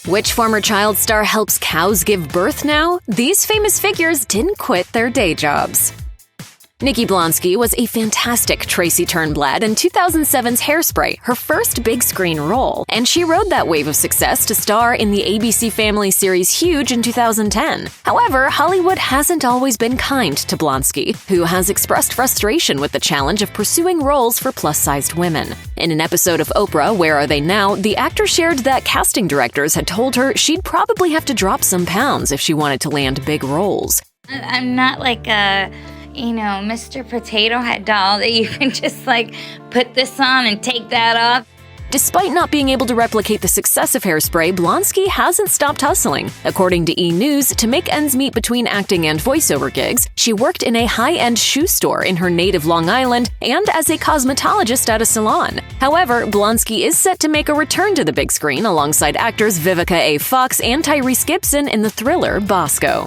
Which former child star helps cows give birth now? These famous figures didn't quit their day jobs. Nikki Blonsky was a fantastic Tracy Turnblad in 2007's Hairspray, her first big screen role, and she rode that wave of success to star in the ABC Family series Huge in 2010. However, Hollywood hasn't always been kind to Blonsky, who has expressed frustration with the challenge of pursuing roles for plus-sized women. In an episode of Oprah, Where Are They Now?, the actor shared that casting directors had told her she'd probably have to drop some pounds if she wanted to land big roles. I'm not like a Mr. Potato Head doll that you can just put this on and take that off. Despite not being able to replicate the success of Hairspray, Blonsky hasn't stopped hustling. According to E! News, to make ends meet between acting and voiceover gigs, she worked in a high-end shoe store in her native Long Island and as a cosmetologist at a salon. However, Blonsky is set to make a return to the big screen alongside actors Vivica A. Fox and Tyrese Gibson in the thriller Bosco.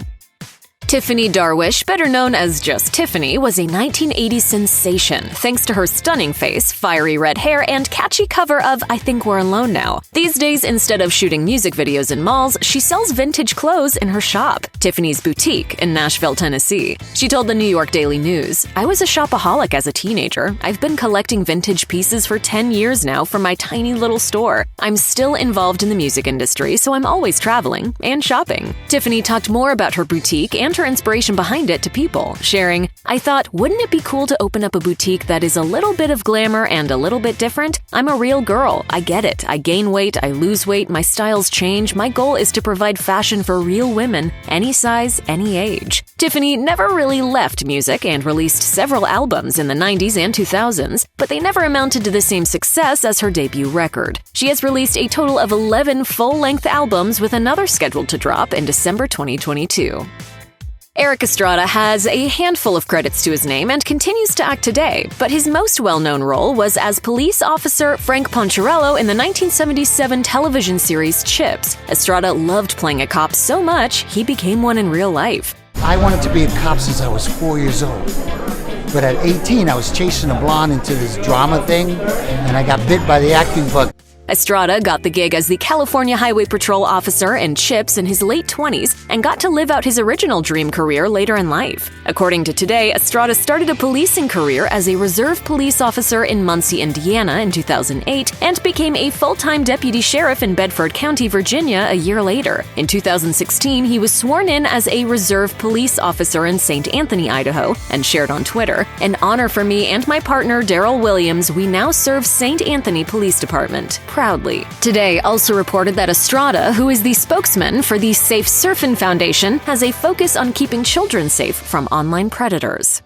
Tiffany Darwish, better known as just Tiffany, was a 1980s sensation thanks to her stunning face, fiery red hair, and catchy cover of I Think We're Alone Now. These days, instead of shooting music videos in malls, she sells vintage clothes in her shop, Tiffany's Boutique, in Nashville, Tennessee. She told the New York Daily News, "I was a shopaholic as a teenager. I've been collecting vintage pieces for 10 years now from my tiny little store. I'm still involved in the music industry, so I'm always traveling and shopping." Tiffany talked more about her boutique and her inspiration behind it to People, sharing, "I thought, wouldn't it be cool to open up a boutique that is a little bit of glamour and a little bit different? I'm a real girl. I get it. I gain weight, I lose weight, my styles change. My goal is to provide fashion for real women, any size, any age." Tiffany never really left music and released several albums in the 90s and 2000s, but they never amounted to the same success as her debut record. She has released a total of 11 full-length albums, with another scheduled to drop in December 2022. Erik Estrada has a handful of credits to his name and continues to act today, but his most well-known role was as police officer Frank Poncherello in the 1977 television series Chips. Estrada loved playing a cop so much, he became one in real life. I wanted to be a cop since I was 4 years old. But at 18, I was chasing a blonde into this drama thing, and I got bit by the acting bug. Estrada got the gig as the California Highway Patrol officer in Chips in his late 20s and got to live out his original dream career later in life. According to Today, Estrada started a policing career as a reserve police officer in Muncie, Indiana in 2008 and became a full-time deputy sheriff in Bedford County, Virginia a year later. In 2016, he was sworn in as a reserve police officer in St. Anthony, Idaho, and shared on Twitter, "An honor for me and my partner, Daryl Williams. We now serve St. Anthony Police Department. Proudly." Today also reported that Estrada, who is the spokesman for the Safe Surfin' Foundation, has a focus on keeping children safe from online predators.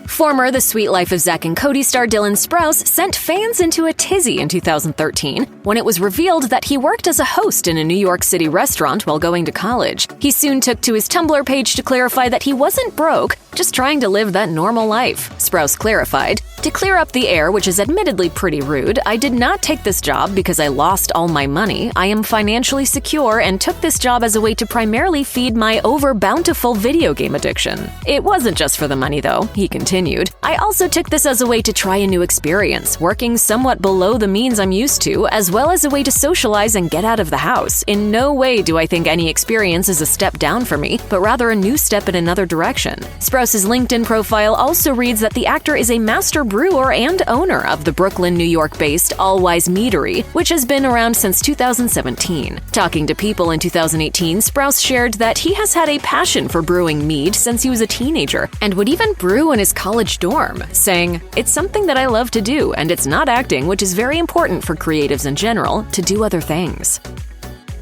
Former The Suite Life of Zack and Cody star Dylan Sprouse sent fans into a tizzy in 2013 when it was revealed that he worked as a host in a New York City restaurant while going to college. He soon took to his Tumblr page to clarify that he wasn't broke, just trying to live that normal life. Sprouse clarified, "To clear up the air, which is admittedly pretty rude, I did not take this job because I lost all my money. I am financially secure and took this job as a way to primarily feed my over-bountiful video game addiction. It wasn't just for the money, though," he continued. "I also took this as a way to try a new experience, working somewhat below the means I'm used to, as well as a way to socialize and get out of the house. In no way do I think any experience is a step down for me, but rather a new step in another direction." Sprouse's LinkedIn profile also reads that the actor is a master brewer and owner of the Brooklyn, New York-based All Wise Meadery, which has been around since 2017. Talking to People in 2018, Sprouse shared that he has had a passion for brewing mead since he was a teenager and would even brew in his college dorm, saying, "It's something that I love to do, and it's not acting, which is very important for creatives in general, to do other things."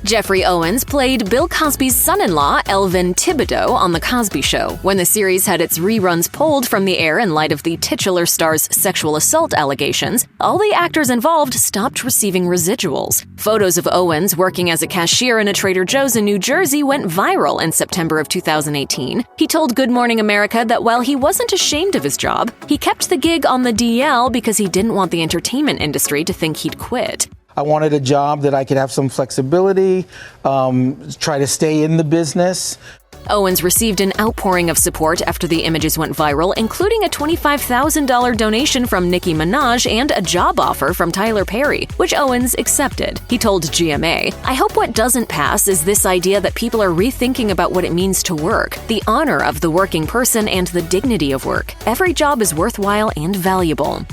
Jeffrey Owens played Bill Cosby's son-in-law, Elvin Thibodeau, on The Cosby Show. When the series had its reruns pulled from the air in light of the titular star's sexual assault allegations, all the actors involved stopped receiving residuals. Photos of Owens working as a cashier in a Trader Joe's in New Jersey went viral in September of 2018. He told Good Morning America that while he wasn't ashamed of his job, he kept the gig on the DL because he didn't want the entertainment industry to think he'd quit. I wanted a job that I could have some flexibility, try to stay in the business. Owens received an outpouring of support after the images went viral, including a $25,000 donation from Nicki Minaj and a job offer from Tyler Perry, which Owens accepted. He told GMA, "I hope what doesn't pass is this idea that people are rethinking about what it means to work, the honor of the working person and the dignity of work. Every job is worthwhile and valuable."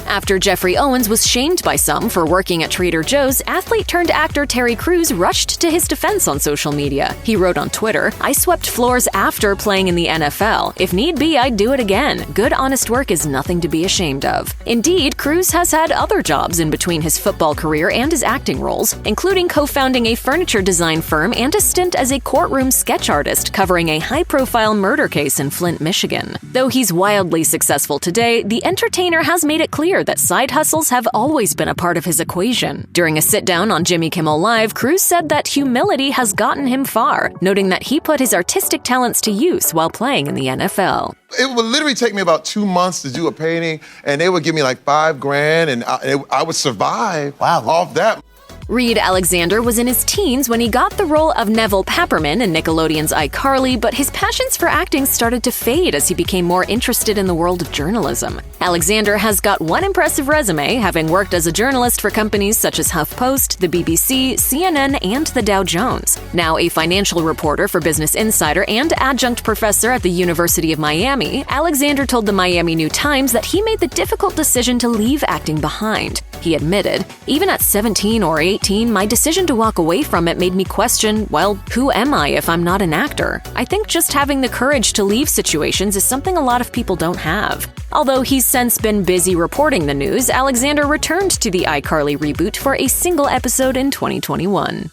After Jeffrey Owens was shamed by some for working at Trader Joe's, athlete-turned-actor Terry Crews rushed to his defense on social media. He wrote on Twitter, "I swept floors after playing in the NFL. If need be, I'd do it again. Good, honest work is nothing to be ashamed of." Indeed, Crews has had other jobs in between his football career and his acting roles, including co-founding a furniture design firm and a stint as a courtroom sketch artist covering a high-profile murder case in Flint, Michigan. Though he's wildly successful today, the entertainer has made it clear that side hustles have always been a part of his equation. During a sit-down on Jimmy Kimmel Live, Crews said that humility has gotten him far, noting that he put his artistic talents to use while playing in the NFL. It would literally take me about 2 months to do a painting, and they would give me like $5,000, and I would survive off that. Reed Alexander was in his teens when he got the role of Neville Papperman in Nickelodeon's iCarly, but his passions for acting started to fade as he became more interested in the world of journalism. Alexander has got one impressive resume, having worked as a journalist for companies such as HuffPost, the BBC, CNN, and the Dow Jones. Now a financial reporter for Business Insider and adjunct professor at the University of Miami, Alexander told the Miami New Times that he made the difficult decision to leave acting behind. He admitted, "Even at 17 or 18, my decision to walk away from it made me question, well, who am I if I'm not an actor? I think just having the courage to leave situations is something a lot of people don't have." Although he's since been busy reporting the news, Alexander returned to the iCarly reboot for a single episode in 2021.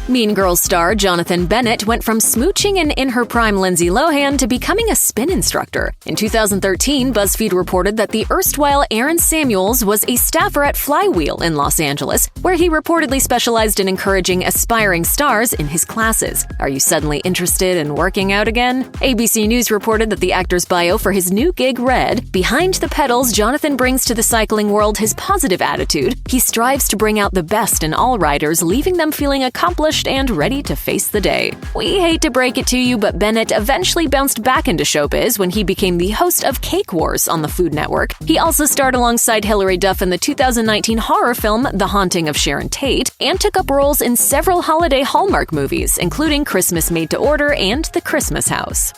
Mean Girls star Jonathan Bennett went from smooching an in-her-prime Lindsay Lohan to becoming a spin instructor. In 2013, BuzzFeed reported that the erstwhile Aaron Samuels was a staffer at Flywheel in Los Angeles, where he reportedly specialized in encouraging aspiring stars in his classes. Are you suddenly interested in working out again? ABC News reported that the actor's bio for his new gig read, "Behind the pedals, Jonathan brings to the cycling world his positive attitude. He strives to bring out the best in all riders, leaving them feeling accomplished and ready to face the day." We hate to break it to you, but Bennett eventually bounced back into showbiz when he became the host of Cake Wars on the Food Network. He also starred alongside Hilary Duff in the 2019 horror film The Haunting of Sharon Tate, and took up roles in several holiday Hallmark movies, including Christmas Made to Order and The Christmas House.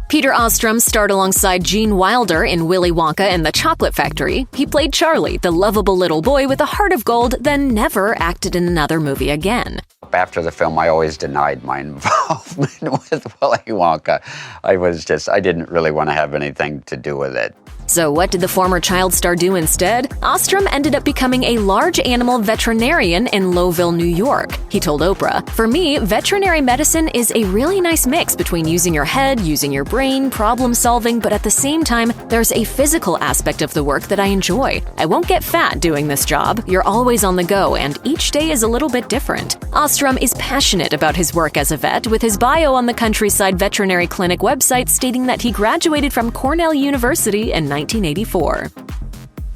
Peter Ostrum starred alongside Gene Wilder in Willy Wonka and the Chocolate Factory. He played Charlie, the lovable little boy with a heart of gold, then never acted in another movie again. After the film, I always denied my involvement with Willy Wonka. I didn't really want to have anything to do with it. So what did the former child star do instead? Ostrum ended up becoming a large animal veterinarian in Lowville, New York. He told Oprah, "For me, veterinary medicine is a really nice mix between using your head, using your brain, problem solving, but at the same time, there's a physical aspect of the work that I enjoy. I won't get fat doing this job. You're always on the go, and each day is a little bit different." Ostrum is passionate about his work as a vet, with his bio on the Countryside Veterinary Clinic website stating that he graduated from Cornell University in 1984.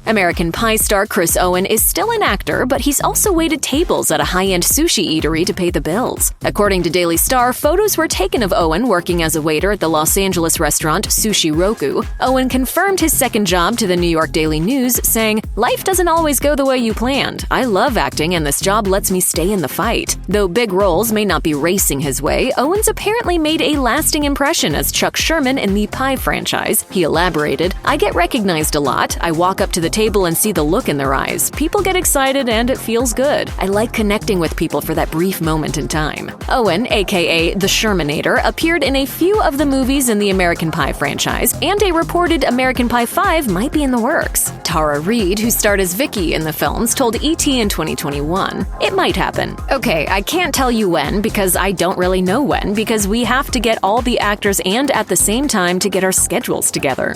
American Pie star Chris Owen is still an actor, but he's also waited tables at a high-end sushi eatery to pay the bills. According to Daily Star, photos were taken of Owen working as a waiter at the Los Angeles restaurant Sushi Roku. Owen confirmed his second job to the New York Daily News, saying, "Life doesn't always go the way you planned. I love acting, and this job lets me stay in the fight." Though big roles may not be racing his way, Owens apparently made a lasting impression as Chuck Sherman in the Pie franchise. He elaborated, "I get recognized a lot. I walk up to the table and see the look in their eyes. People get excited and it feels good. I like connecting with people for that brief moment in time." Owen, aka the Shermanator, appeared in a few of the movies in the American Pie franchise, and a reported American Pie 5 might be in the works. Tara Reid, who starred as Vicky in the films, told ET in 2021, "It might happen. Okay, I can't tell you when because I don't really know when, because we have to get all the actors and at the same time to get our schedules together."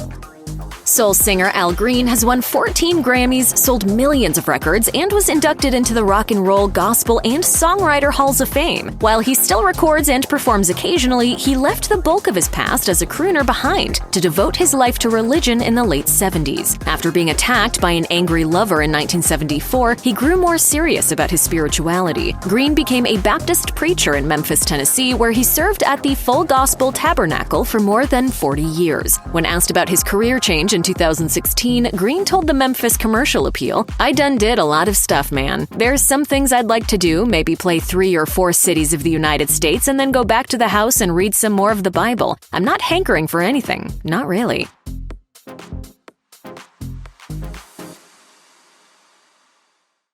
Soul singer Al Green has won 14 Grammys, sold millions of records, and was inducted into the Rock and Roll, Gospel, and Songwriter Halls of Fame. While he still records and performs occasionally, he left the bulk of his past as a crooner behind to devote his life to religion in the late 70s. After being attacked by an angry lover in 1974, he grew more serious about his spirituality. Green became a Baptist preacher in Memphis, Tennessee, where he served at the Full Gospel Tabernacle for more than 40 years. When asked about his career change in 2016, Green told the Memphis Commercial Appeal, "I done did a lot of stuff, man. There's some things I'd like to do, maybe play 3 or 4 cities of the United States and then go back to the house and read some more of the Bible. I'm not hankering for anything. Not really."